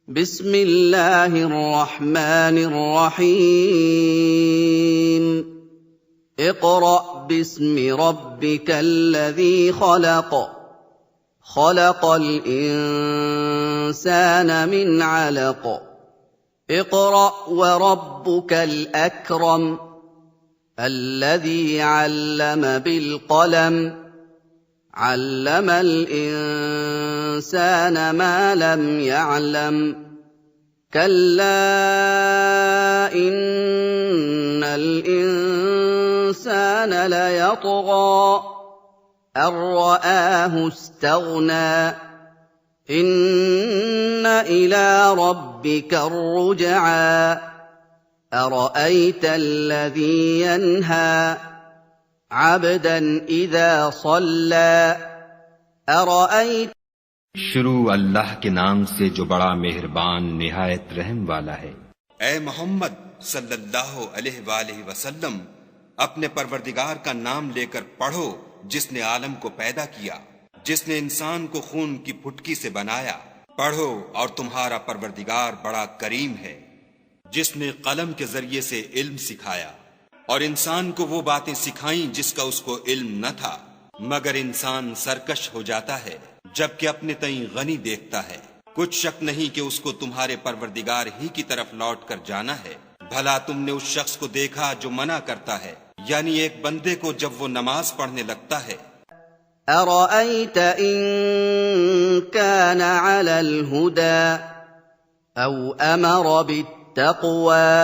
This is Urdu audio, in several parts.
بسم اللہ الرحمن الرحیم اقرأ باسم ربک الذی خلق خلق الانسان من علق اقرأ وربک الاکرم الذی علم بالقلم علم الانسان ما لم يعلم كلا ان الانسان ليطغى ان رآه استغنى ان الى ربك الرجعى أرأيت الذي ينهى عبدا اذا صلى أرأيت شروع اللہ کے نام سے جو بڑا مہربان نہایت رحم والا ہے۔ اے محمد صلی اللہ علیہ وآلہ وسلم، اپنے پروردگار کا نام لے کر پڑھو جس نے عالم کو پیدا کیا، جس نے انسان کو خون کی پھٹکی سے بنایا۔ پڑھو اور تمہارا پروردگار بڑا کریم ہے، جس نے قلم کے ذریعے سے علم سکھایا اور انسان کو وہ باتیں سکھائیں جس کا اس کو علم نہ تھا، مگر انسان سرکش ہو جاتا ہے جبکہ اپنے تئیں غنی دیکھتا ہے۔ کچھ شک نہیں کہ اس کو تمہارے پروردگار ہی کی طرف لوٹ کر جانا ہے۔ بھلا تم نے اس شخص کو دیکھا جو منع کرتا ہے، یعنی ایک بندے کو جب وہ نماز پڑھنے لگتا ہے؟ أرأيت إن كان على الهدى أو أمر بالتقوى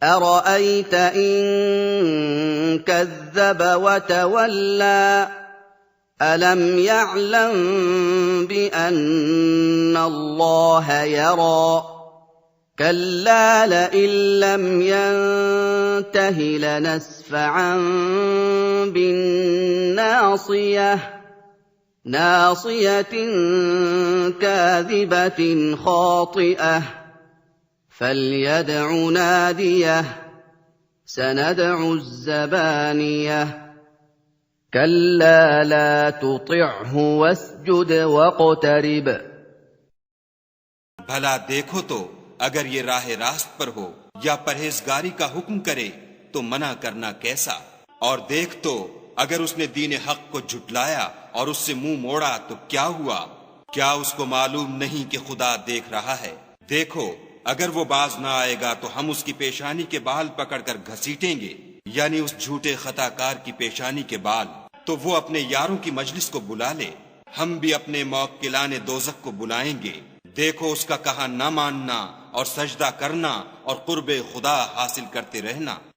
أرأيت إن كذب وتولى ألم يعلم بأن الله يرى كلا لئن لم ينته لنسفعا بالناصية ناصية كاذبة خاطئة فليدع ناديه سندع الزبانية كلا لا تطعه واسجد واقترب۔ بھلا دیکھو تو اگر یہ راہ راست پر ہو یا پرہیزگاری کا حکم کرے تو منع کرنا کیسا؟ اور دیکھ تو اگر اس نے دین حق کو جھٹلایا اور اس سے منہ موڑا تو کیا ہوا؟ کیا اس کو معلوم نہیں کہ خدا دیکھ رہا ہے؟ دیکھو اگر وہ باز نہ آئے گا تو ہم اس کی پیشانی کے بال پکڑ کر گھسیٹیں گے، یعنی اس جھوٹے خطا کار کی پیشانی کے بال۔ تو وہ اپنے یاروں کی مجلس کو بلا لے، ہم بھی اپنے موکلان دوزخ کو بلائیں گے۔ دیکھو اس کا کہا نہ ماننا اور سجدہ کرنا اور قرب خدا حاصل کرتے رہنا۔